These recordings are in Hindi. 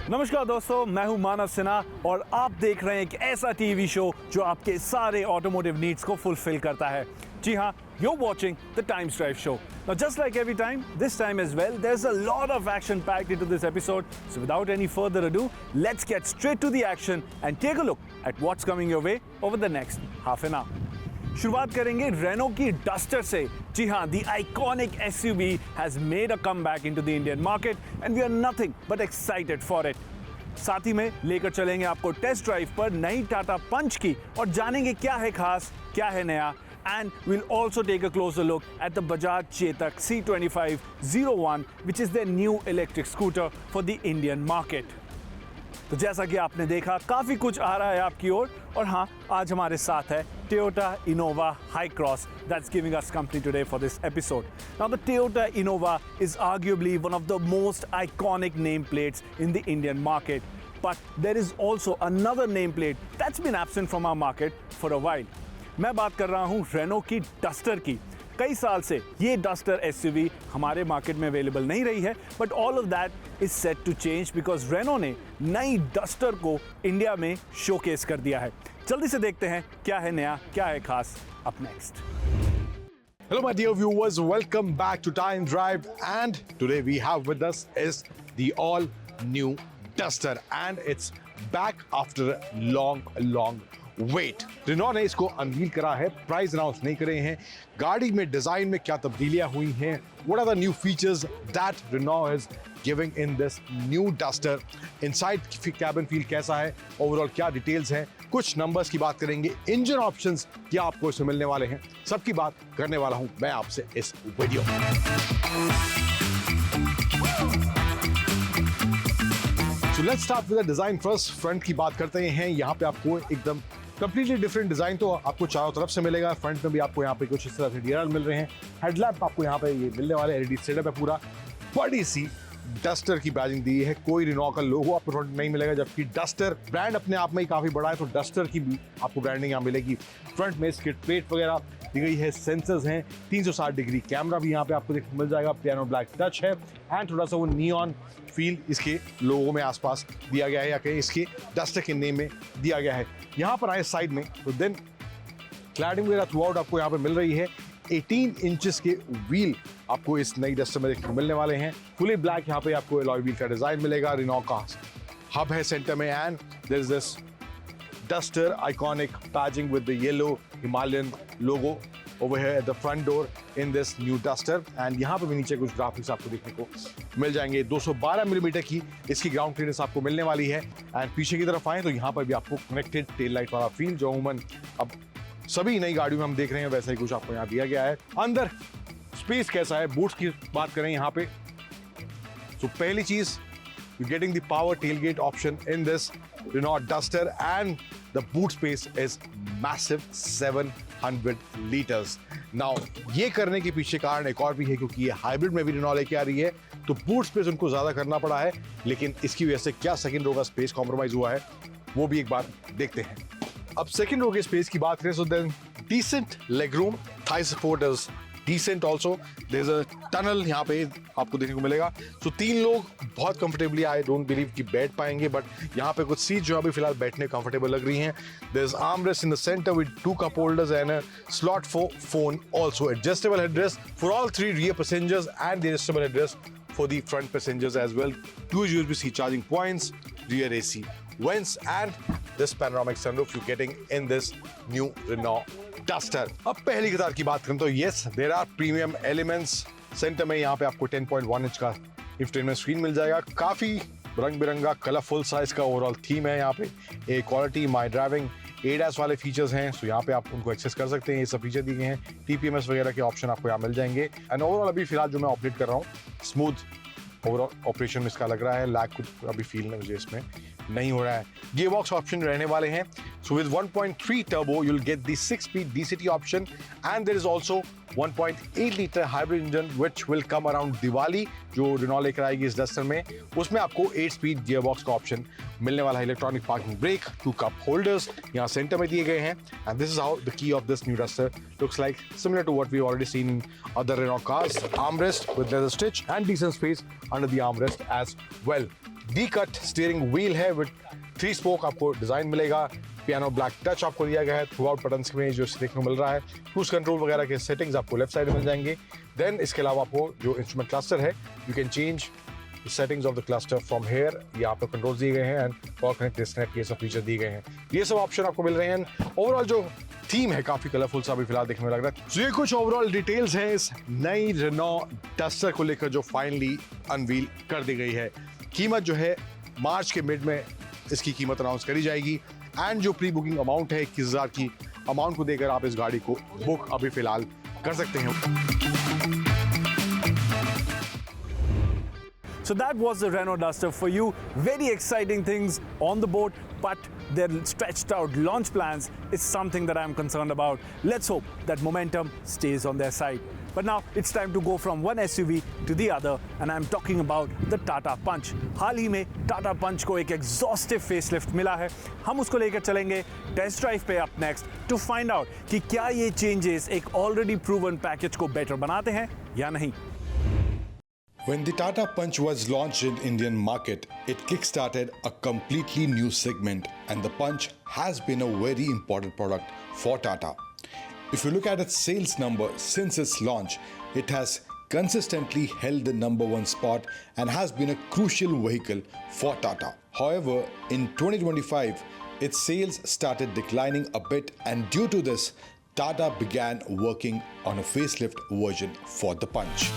नमस्कार दोस्तों, मैं हूं मानव सिन्हा और आप देख रहे हैं एक ऐसा टीवी शो जो आपके सारे ऑटोमोटिव नीड्स को फुलफिल करता है। जी हाँ, you're watching the Times Drive show. Now just like every time, this time as well, there's a lot of action packed into this episode. So without any further ado, let's get straight to the action and take a look at what's coming your way over the next half an hour. शुरुआत करेंगे रेनो की डस्टर से। जी हाँ, the iconic SUV has made a comeback into the Indian market and we are nothing but excited for it. साथ ही में लेकर चलेंगे आपको टेस्ट ड्राइव पर नई टाटा पंच की और जानेंगे क्या है खास, क्या है नया, and we'll also take a closer look at the Bajaj Chetak C2501, which is their new electric scooter for the Indian market. तो जैसा कि आपने देखा, काफ़ी कुछ आ रहा है आपकी ओर और हाँ, आज हमारे साथ है Toyota Innova Hi-Cross that's giving us company today for this episode. Now the Toyota Innova is arguably one of the most iconic nameplates in the Indian market. But there is also another nameplate that's been absent from our market for a while. मैं बात कर रहा हूँ रेनो की डस्टर की। कई साल से ये डस्टर एसयूवी हमारे मार्केट में अवेलेबल नहीं रही है, but all of that is set to change because Renault ने नई डस्टर को इंडिया में शोकेस कर दिया है। जल्दी से देखते हैं क्या है नया, क्या है खास। Up next. Hello my dear viewers, welcome back to Time Drive and today we have with us is the all new Duster and it's back after a long wait. Renault ने इसको अनवील करा है, प्राइस अनाउंस नहीं करे हैं, गाड़ी में डिजाइन में क्या तब्दीलियां हुई हैं, what are the new features that Renault is giving in this new Duster, inside cabin feel कैसा है, ओवरऑल क्या डिटेल्स हैं, कुछ नंबर्स की बात करेंगे, इंजन ऑप्शंस क्या आपको इसमें मिलने वाले हैं, सबकी बात करने वाला हूं मैं आपसे इस वीडियो में। So let's start with the design first. Front की बात करते हैं, यहाँ पे आपको एकदम कंप्लीटली डिफरेंट डिजाइन तो आपको चारों तरफ से मिलेगा। फ्रंट में भी आपको यहाँ पे कुछ इस तरह से डीआरएल मिल रहे हैं, हेडलैम्प आपको यहाँ पे ये मिलने वाले, एलईडी सेटअप है पूरा, बड़ी सी डस्टर की बैजिंग दी है, कोई रेनॉ का लोगो आपको फ्रंट नहीं मिलेगा, जबकि डस्टर ब्रांड अपने आप में ही काफी बड़ा है, तो डस्टर की भी आपको ब्रांडिंग यहाँ मिलेगी। फ्रंट में स्किड प्लेट वगैरह दी गई है, सेंसर्स हैं, 360 डिग्री कैमरा भी यहाँ पे आपको देखने मिल जाएगा, पियानो ब्लैक टच है एंड थोड़ा सा वो नियॉन फील इसके लोगो में आसपास दिया गया है या कहीं इसके डस्टर के नेम में दिया गया है। यहाँ पर आए साइड में तो देन क्लैडिंग वगैरह थ्रू आउट आपको यहाँ पे मिल रही है। 18 इंचेस के व्हील आपको इस नई डस्टर में देखने को मिलने वाले हैं, फुली ब्लैक यहाँ पे आपको अलॉय व्हील का डिजाइन मिलेगा, रेनॉ का हब है सेंटर में and there is this Duster iconic badging with the yellow Himalayan logo over here at the front door in this new Duster and यहाँ पे भी नीचे कुछ ग्राफिक्स आपको देखने को मिल जाएंगे। 212 मिलीमीटर की इसकी ग्राउंड क्लियरेंस आपको मिलने वाली है एंड पीछे की तरफ आए तो यहाँ पर भी आपको कनेक्टेड टेल लाइट वाला फील जो अमूमन अब सभी नई गाड़ियों में हम देख रहे हैं वैसा ही कुछ आपको यहाँ दिया गया है। अंदर स्पेस कैसा है, बूट्स की बात करें यहाँ पे तो पहली चीज you're getting the power tailgate option in this Renault Duster and the boot space is massive 700 liters. Now ये करने के पीछे कारण एक और भी है क्योंकि ये हाइब्रिड में भी Renault लेके आ रही है तो बूट स्पेस उनको ज्यादा करना पड़ा है, लेकिन इसकी वजह से क्या सेकंड रो का स्पेस कॉम्प्रोमाइज हुआ है वो भी एक बार देखते हैं। अब सेकंड रो के स्पेस की बात करें तो then decent leg room, thigh support is decent also, there is a tunnel यहाँ पे आपको देखने को मिलेगा। तो 3 लोग बहुत कंफर्टेबली, आई डोंट बिलीव कि बैठ पाएंगे, बट यहाँ पे कुछ सीट जो अभी फिलहाल बैठने कंफर्टेबल लग रही हैं। There is arm rest in the centre with 2 cup holders and a slot for phone, also adjustable headrest for all 3 rear passengers and the adjustable headrest for the front passengers as well. 2 USB-C charging points, rear AC vents and this panoramic sunroof you're getting in this new Renault Duster. अब पहली कतार की बात करें तो yes, there are premium elements. Centre में यहाँ पे आपको 10.1 इंच का इंफोटेनमेंट स्क्रीन मिल जाएगा, काफी रंग बिरंगा कलरफुल साइज का ओवरऑल थीम है यहाँ पे, ए क्वालिटी माई ड्राइविंग ADAS वाले फीचर्स हैं, सो यहाँ पे आप उनको एक्सेस कर सकते हैं, ये सब फीचर दिए गए हैं, TPMS वगैरह के ऑप्शन आपको यहाँ मिल जाएंगे एंड ओवरऑल अभी फिलहाल जो मैं ऑपरेट कर रहा हूँ स्मूथ ओवरऑल ऑपरेशन इसका लग रहा है, लैग कुछ अभी फील नहीं मुझे इसमें नहीं हो रहा है। गियरबॉक्स ऑप्शन रहने वाले हैं, so with 1.3 turbo you will get the 6-speed DCT option and there is also 1.8 litre hybrid engine which will come around Diwali जो रेनॉ लेकर आएगी इस डस्टर में, उसमें आपको 8-speed गियरबॉक्स का ऑप्शन मिलने वाला है, electronic parking brake, 2 cup holders यहाँ सेंटर में दिए गए हैं and this is how the key of this new Duster looks like, similar to what we already seen in other Renault cars, armrest with leather stitch and decent space under the armrest as well. D cut steering wheel है विद 3 स्पोक आपको डिजाइन मिलेगा। पियानो ब्लैक टच आपको दिया गया है। थ्रू आउट बटन्स में जो देखने को मिल रहा है, क्रूज कंट्रोल वगैरह के सेटिंग्स आपको लेफ्ट साइड में मिल जाएंगे। देन इसके अलावा आपको जो इंस्ट्रूमेंट क्लस्टर है, you can change settings of the cluster from here. यहाँ पे कंट्रोल्स दिए गए हैं एंड कॉल कनेक्ट डिस्कनेक्ट ये सब फीचर दिए गए हैं। ये सब ऑप्शन आपको मिल रहे हैं। ओवरऑल जो थीम है काफी कलरफुल सा अभी फिलहाल देखने में लग रहा है। तो ये कुछ ओवरऑल डिटेल्स हैं इस नई रेनॉ डस्टर को लेकर जो फाइनली अनवील कर दी गई है। कीमत जो है मार्च के मिड में इसकी कीमत अनाउंस करी जाएगी एंड जो प्री बुकिंग अमाउंट है 21,000 की अमाउंट को देकर आप इस गाड़ी को बुक अभी फिलहाल कर सकते हैं। So that was the Renault Duster for you. Very exciting things on the board, but their stretched out launch plans is something that I'm concerned about. Let's hope that momentum stays on their side. But now it's time to go from one SUV to the other, and I'm talking about the Tata Punch. हाल ही में Tata Punch को एक exhaustive facelift मिला है। हम उसको लेकर चलेंगे टेस्ट ड्राइव पे up next to find out कि क्या ये changes एक already proven package को better बनाते हैं या नहीं। When the Tata Punch was launched in Indian market, it kick-started a completely new segment, and the Punch has been a very important product for Tata. If you look at its sales number since its launch, it has consistently held the #1 spot and has been a crucial vehicle for Tata. However, in 2025, its sales started declining a bit, and due to this, Tata began working on a facelift version for the Punch.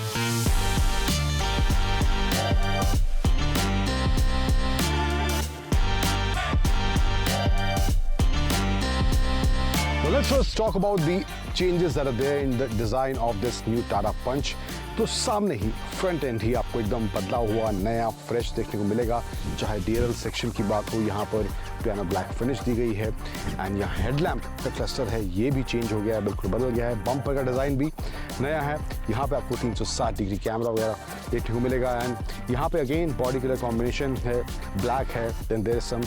Let's first talk about the changes that are there in the design of this new Tata Punch. तो सामने ही फ्रंट एंड ही आपको एकदम बदला हुआ नया फ्रेश देखने को मिलेगा। चाहे DRL सेक्शन की बात हो, यहाँ पर पियानो ब्लैक फिनिश दी गई है एंड यहाँ हेडलैम्प का क्लस्टर है ये भी चेंज हो गया है, बिल्कुल बदल गया है। बम्पर का डिज़ाइन भी नया है। यहाँ पे आपको 360 डिग्री कैमरा वगैरह देखने को मिलेगा एंड यहाँ पे अगेन बॉडी कलर कॉम्बिनेशन है, ब्लैक है। Then there is some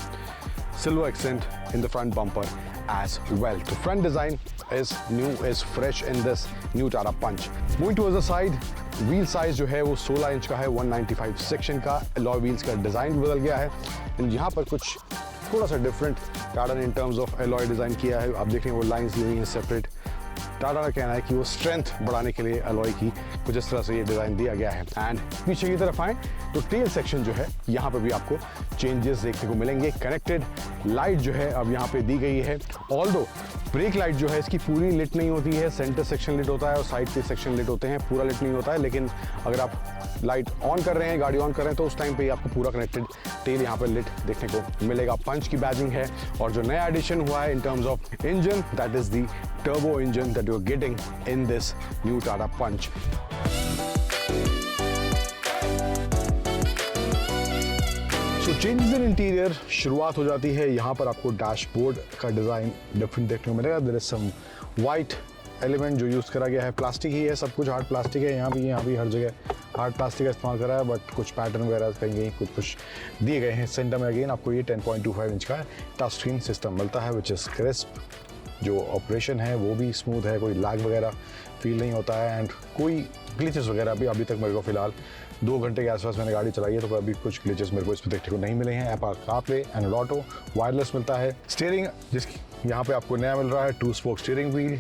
silver accent in the front bumper as well. The front design is new, is fresh in this new Tata Punch. Moving towards the side, wheel size जो है वो 16 इंच का है, 195 सेक्शन का। alloy wheels का डिज़ाइन बदल गया है एंड यहाँ पर कुछ थोड़ा सा डिफरेंट टाटा ने इन टर्म्स ऑफ alloy डिज़ाइन किया है। आप देखेंगे वो लाइन्स दी हुई हैं सेपरेट। टाटा का कहना है कि वो स्ट्रेंथ बढ़ाने के लिए अलॉय की कुछ इस तरह से ये डिज़ाइन दिया गया है। एंड पीछे की तरफ आए तो टेल सेक्शन जो है यहाँ पर भी आपको चेंजेस देखने को मिलेंगे। कनेक्टेड लाइट जो है अब यहाँ पे दी गई है। ऑल्दो ब्रेक लाइट जो है इसकी पूरी लिट नहीं होती है, सेंटर सेक्शन लिट होता है और साइड के सेक्शन लिट होते हैं, पूरा लिट नहीं होता है। लेकिन अगर आप लाइट ऑन कर रहे हैं, गाड़ी ऑन कर रहे हैं, तो उस टाइम पे आपको पूरा कनेक्टेड टेल यहाँ पर लिट देखने को मिलेगा। पंच की बैजिंग है और जो नया एडिशन हुआ है in terms of engine, that is the turbo engine that you are getting in this new Tata Punch. So changes in interior शुरुआत हो जाती है। यहाँ पर आपको डैशबोर्ड का डिज़ाइन डिफरेंट देखने को मिलेगा। There is some white element जो यूज़ करा गया है, प्लास्टिक ही है, सब कुछ हार्ड प्लास्टिक है। यहाँ भी हर जगह हार्ड प्लास्टिक का इस्तेमाल करा है, बट कुछ पैटर्न वगैरह कहीं कुछ दिए गए हैं। सेंटर में अगेन आपको ये 10.25 इंच का टच स्क्रीन सिस्टम मिलता है विच इज़ क्रिस्प। जो ऑपरेशन है वो भी स्मूथ है, कोई लैग वगैरह फील नहीं होता है एंड कोई ग्लिचेस वगैरह भी अभी तक मेरे को फिलहाल 2 घंटे के आसपास मैंने गाड़ी चलाई है तो अभी कुछ ग्लिचेस मेरे को इसमें देखने को नहीं मिले हैं। Apple CarPlay, Android auto, wireless मिलता है। स्टीयरिंग जिसकी यहाँ पे आपको नया मिल रहा है, 2 स्पोक स्टीयरिंग व्हील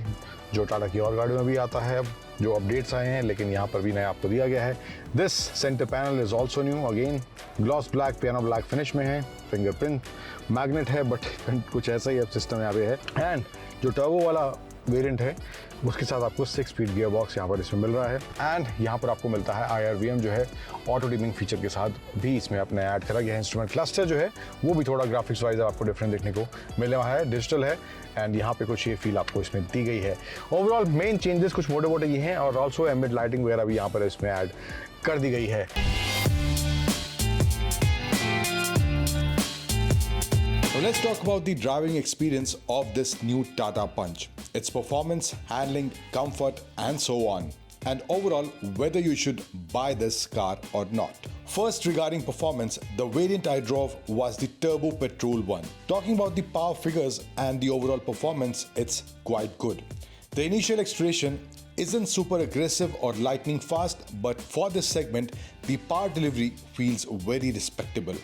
जो टाटा की और गाड़ियों में भी आता है। अब जो अपडेट्स आए हैं लेकिन यहाँ पर भी नया आपको दिया गया है। This centre panel is also new, again gloss black piano black finish में है। फिंगरप्रिंट मैग्नेट है बट कुछ ऐसा ही अब सिस्टम यहाँ पे है। एंड जो टर्बो वाला वेरिएंट है उसके साथ आपको 6 स्पीड गियर बॉक्स यहाँ पर इसमें मिल रहा है एंड यहाँ पर आपको मिलता है IRVM जो है ऑटो डिमिंग फीचर के साथ भी इसमें अपने ऐड करा गया है। इंस्ट्रूमेंट क्लस्टर जो है वो भी थोड़ा ग्राफिक्स वाइज आपको डिफरेंट देखने को मिल रहा है, डिजिटल है एंड यहाँ पे कुछ ये फील आपको इसमें दी गई है। ओवरऑल मेन चेंजेस कुछ मोटे मोटे ये हैं और ऑल्सो एम्बिएंट लाइटिंग वगैरह भी यहाँ पर इसमें ऐड कर दी गई है। Now let's talk about the driving experience of this new Tata Punch. Its performance, handling, comfort and so on. And overall, whether you should buy this car or not. First, regarding performance, the variant I drove was the turbo petrol one. Talking about the power figures and the overall performance, it's quite good. The initial acceleration isn't super aggressive or lightning fast, but for this segment, the power delivery feels very respectable.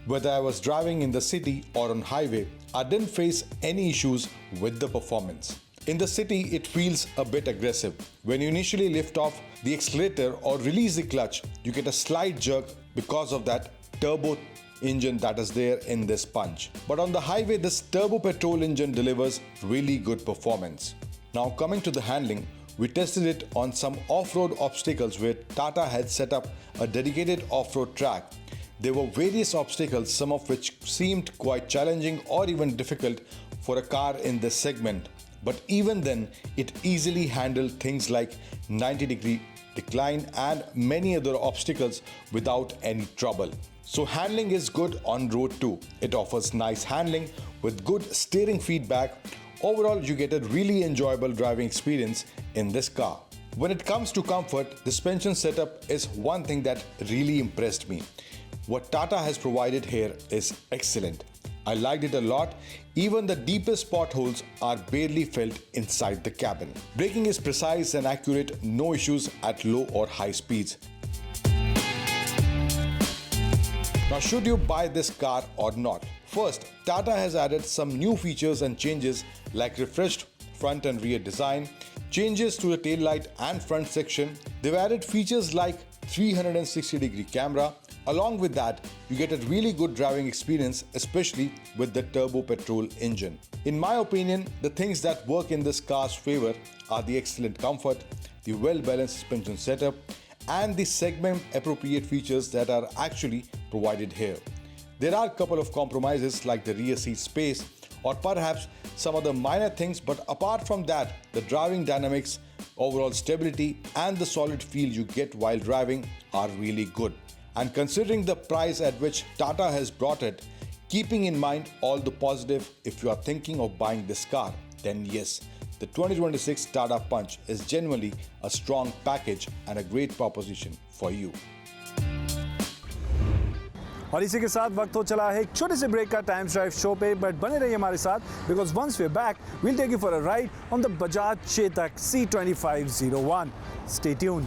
Whether I was driving in the city or on highway, I didn't face any issues with the performance. In the city, it feels a bit aggressive. When you initially lift off the accelerator or release the clutch, you get a slight jerk because of that turbo engine that is there in this Punch. But on the highway, this turbo petrol engine delivers really good performance. Now coming to the handling, we tested it on some off-road obstacles where Tata had set up a dedicated off-road track. There were various obstacles, some of which seemed quite challenging or even difficult for a car in this segment. But even then, it easily handled things like 90-degree decline and many other obstacles without any trouble. So handling is good on road too. It offers nice handling with good steering feedback. Overall, you get a really enjoyable driving experience in this car. When it comes to comfort, the suspension setup is one thing that really impressed me. What Tata has provided here is excellent. I liked it a lot. Even the deepest potholes are barely felt inside the cabin. Braking is precise and accurate, no issues at low or high speeds. Now, should you buy this car or not? First, Tata has added some new features and changes like refreshed front and rear design, changes to the taillight and front section. They've added features like 360-degree camera. Along with that, you get a really good driving experience, especially with the turbo petrol engine. In my opinion, the things that work in this car's favor are the excellent comfort, the well-balanced suspension setup, and the segment-appropriate features that are actually provided here. There are a couple of compromises like the rear seat space or perhaps some other minor things, but apart from that, the driving dynamics, overall stability, and the solid feel you get while driving are really good. And considering the price at which Tata has brought it, keeping in mind all the positive, if you are thinking of buying this car, then yes, the 2026 Tata Punch is genuinely a strong package and a great proposition for you. और इसी के साथ वक्त हो चला है एक छोटे से ब्रेक का टाइम्स ड्राइव शो पे, बट बने रहिए हमारे साथ because once we are back we'll take you for a ride on the Bajaj Chetak C2501. Stay tuned.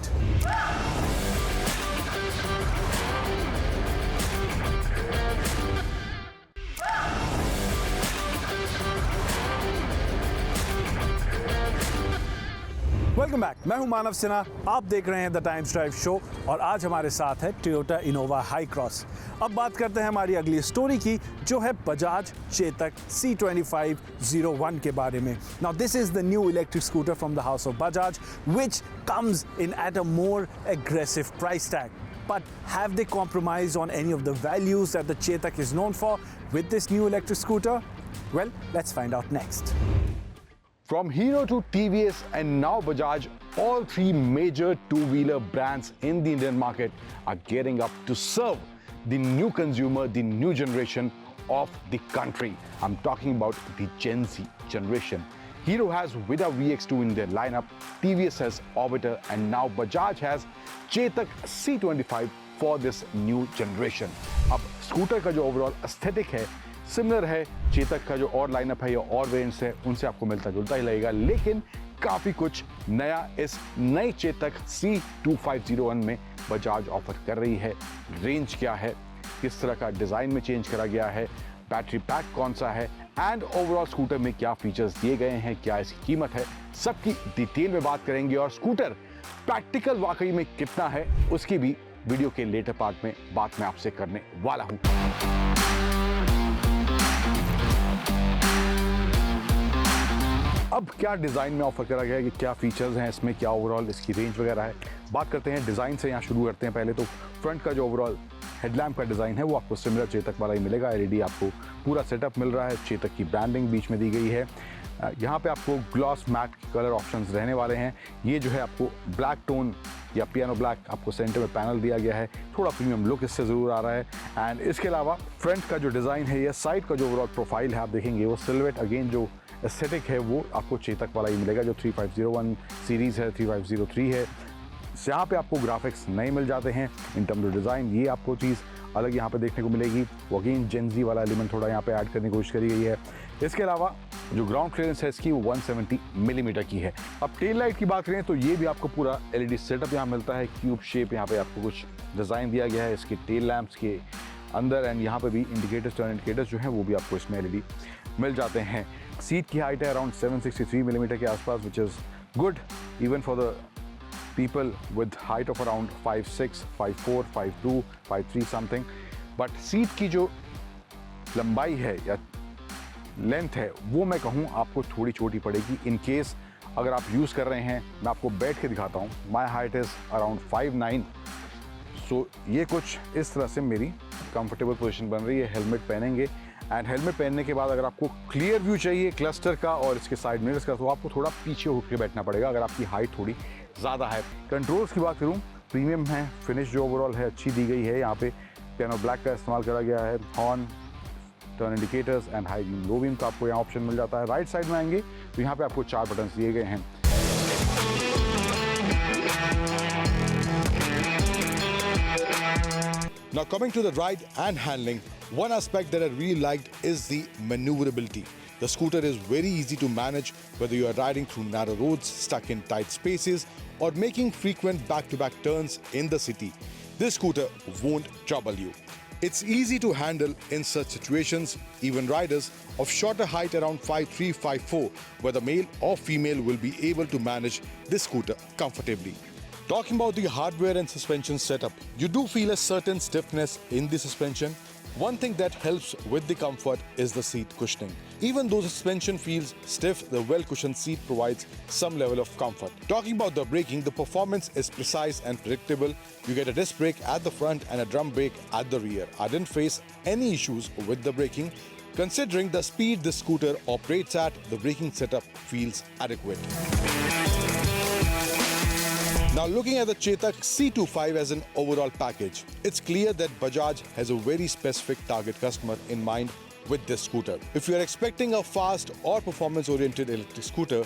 Welcome back. मैं हूं मानव सिन्हा, आप देख रहे हैं द टाइम्स ड्राइव शो और आज हमारे साथ है टोयोटा इनोवा हाई क्रॉस. अब बात करते हैं हमारी अगली स्टोरी की, जो है बजाज चेतक C2501 के बारे में. Now this is the new electric scooter from the house of Bajaj which comes in at a more aggressive price tag. But have they compromised on any of the values that the Chetak is known for with this new electric scooter? Well, let's find out next. From Hero to TVS and now Bajaj, all three major two-wheeler brands in the Indian market are gearing up to serve the new consumer, the new generation of the country. I'm talking about the Gen Z generation. Hero has Vida VX2 in their lineup, TVS has Orbiter, and now Bajaj has Chetak C25 for this new generation. अब स्कूटर का जो ओवरऑल एस्थेटिक है सिमिलर है चेतक का जो और लाइनअप है या और वेरिएंट्स है उनसे आपको मिलता जुलता ही लगेगा, लेकिन काफ़ी कुछ नया इस नई चेतक C2501 में बजाज ऑफर कर रही है. रेंज क्या है, किस तरह का डिज़ाइन में चेंज करा गया है, बैटरी पैक कौन सा है एंड ओवरऑल स्कूटर में क्या फीचर्स दिए गए हैं, क्या इसकी कीमत है, सबकी डिटेल में बात करेंगे. और स्कूटर प्रैक्टिकल वाकई में कितना है उसकी भी वीडियो के लेटर पार्ट में बात मैं आपसे करने वाला हूं. अब क्या डिज़ाइन में ऑफर करा गया है, कि क्या फीचर्स हैं इसमें, क्या ओवरऑल इसकी रेंज वगैरह है. बात करते हैं डिज़ाइन से, यहाँ शुरू करते हैं. पहले तो फ्रंट का जो ओवरऑल हेडलैम्प का डिज़ाइन है वो आपको सिमिलर चेतक वाला ही मिलेगा. एलईडी आपको पूरा सेटअप मिल रहा है, चेतक की ब्रांडिंग बीच में दी गई है. यहाँ पे आपको ग्लॉस मैट कलर ऑप्शंस रहने वाले हैं. ये जो है आपको ब्लैक टोन या पियानो ब्लैक आपको सेंटर में पैनल दिया गया है, थोड़ा प्रीमियम लुक इससे ज़रूर आ रहा है. एंड इसके अलावा फ्रंट का जो डिज़ाइन है या साइड का जो ओवरऑल प्रोफाइल है आप देखेंगे वो सिल्वेट अगेन जो एस्थेटिक है वो आपको चेतक वाला ही मिलेगा. जो 3501 सीरीज़ है, 3503 है, यहाँ पे आपको ग्राफिक्स नए मिल जाते हैं. इन टर्म्स ऑफ डिज़ाइन ये आपको चीज़ अलग यहाँ पे देखने को मिलेगी. वो अगेन जेन ज़ी वाला एलिमेंट थोड़ा यहाँ पे ऐड करने की कोशिश करी गई है. इसके अलावा जो ग्राउंड क्लियरेंस है इसकी वो 170 मिलीमीटर की है। अब टेल लाइट की बात करें तो ये भी आपको पूरा LED सेटअप यहाँ मिलता है, क्यूब शेप यहाँ पे आपको कुछ डिज़ाइन दिया गया है इसके टेल लैंप्स के अंदर, एंड यहाँ पे भी इंडिकेटर्स, टर्न इंडिकेटर्स जो हैं वो भी आपको इसमें LED मिल जाते हैं। सीट की हाइट है अराउंड 763 मिलीमीटर के आसपास, which is good even for the people with height of around 5'6", 5'4", 5'2", 5'3" something, but seat की जो लंबाई है या लेंथ है वो मैं कहूँ आपको थोड़ी छोटी पड़ेगी इन केस अगर आप यूज़ कर रहे हैं। मैं आपको बैठ के दिखाता हूँ। माई हाइट इज़ अराउंड 5'9", सो ये कुछ इस तरह से मेरी कंफर्टेबल पोजीशन बन रही है। हेलमेट पहनेंगे एंड हेलमेट पहनने के बाद अगर आपको क्लियर व्यू चाहिए क्लस्टर का और इसके साइड मिरर्स का तो आपको थोड़ा पीछे होकर बैठना पड़ेगा अगर आपकी हाइट थोड़ी ज़्यादा है। कंट्रोल्स की बात करूँ, प्रीमियम है, फिनिश जो ओवरऑल है अच्छी दी गई है। यहाँ पे पियानो ब्लैक का इस्तेमाल करा गया है। Horn, turn indicators and high beam, low beam का आपको यहाँ ऑप्शन मिल जाता है। राइट साइड में आएंगे तो यहाँ पे आपको 4 बटन दिए गए हैं। Now coming to the ride and handling, one aspect that I really liked is the maneuverability. The scooter is very easy to manage whether you are riding through narrow roads, stuck in tight spaces, or making frequent back-to-back turns in the city. This scooter won't trouble you. It's easy to handle in such situations. Even riders of shorter height around 5'3", 5'4", whether male or female will be able to manage this scooter comfortably. Talking about the hardware and suspension setup, you do feel a certain stiffness in the suspension. One thing that helps with the comfort is the seat cushioning. Even though the suspension feels stiff, the well-cushioned seat provides some level of comfort. Talking about the braking, the performance is precise and predictable. You get a disc brake at the front and a drum brake at the rear. I didn't face any issues with the braking. Considering the speed the scooter operates at, the braking setup feels adequate. Now looking at the Chetak C25 as an overall package, it's clear that Bajaj has a very specific target customer in mind with this scooter. If you are expecting a fast or performance-oriented electric scooter,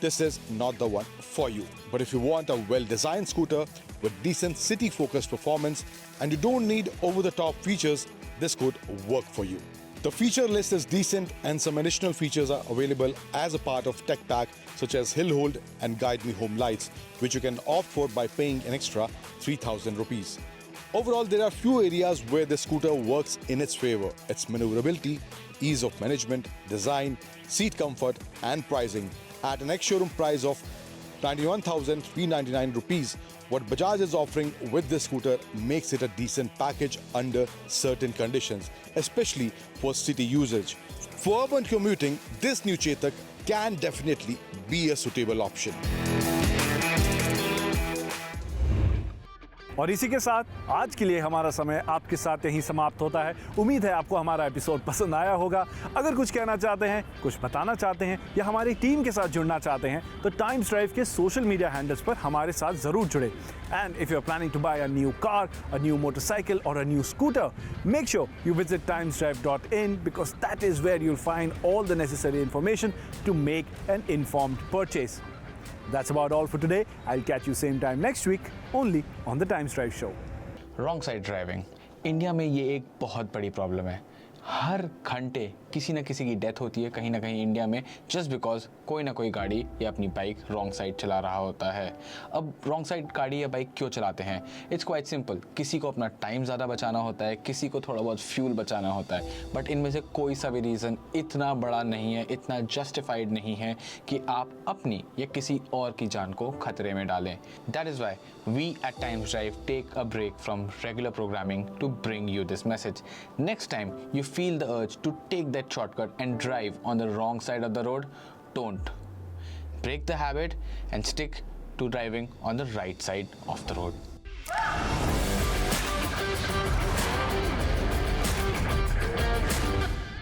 this is not the one for you. But if you want a well-designed scooter with decent city-focused performance and you don't need over-the-top features, this could work for you. The feature list is decent and some additional features are available as a part of Tech Pack such as Hill Hold and Guide Me Home lights, which you can opt for by paying an extra 3,000 rupees. Overall, there are few areas where the scooter works in its favor. Its maneuverability, ease of management, design, seat comfort and pricing. At an ex-showroom price of 91,399 rupees, what Bajaj is offering with this scooter makes it a decent package under certain conditions, especially for city usage. For urban commuting, this new Chetak can definitely be a suitable option. और इसी के साथ आज के लिए हमारा समय आपके साथ यहीं समाप्त होता है। उम्मीद है आपको हमारा एपिसोड पसंद आया होगा। अगर कुछ कहना चाहते हैं, कुछ बताना चाहते हैं या हमारी टीम के साथ जुड़ना चाहते हैं तो टाइम्स ड्राइव के सोशल मीडिया हैंडल्स पर हमारे साथ ज़रूर जुड़े। And if you are planning to buy a new car, a new motorcycle और a new scooter, make sure you visit timesdrive.in because that is where you'll find all the necessary information to make an informed purchase. That's about all for today. I'll catch you same time next week only on the Times Drive Show. Wrong side driving India में ये एक बहुत बड़ी प्रॉब्लम है। हर घंटे किसी न किसी की डेथ होती है कहीं ना कहीं इंडिया में, जस्ट बिकॉज कोई ना कोई गाड़ी या अपनी बाइक रॉन्ग साइड चला रहा होता है। अब रॉन्ग साइड गाड़ी या बाइक क्यों चलाते हैं? It's quite simple. किसी को अपना टाइम ज़्यादा बचाना होता है, किसी को थोड़ा बहुत फ्यूल बचाना होता है, बट इनमें से कोई सा भी रीज़न इतना बड़ा नहीं है, इतना जस्टिफाइड नहीं है कि आप अपनी या किसी और की जान को खतरे में डालें। That is why we at Times Drive take a break from regular programming to bring you this message. Next time you feel the urge to take that shortcut and drive on the wrong side of the road, don't. Break the habit and stick to driving on the right side of the road.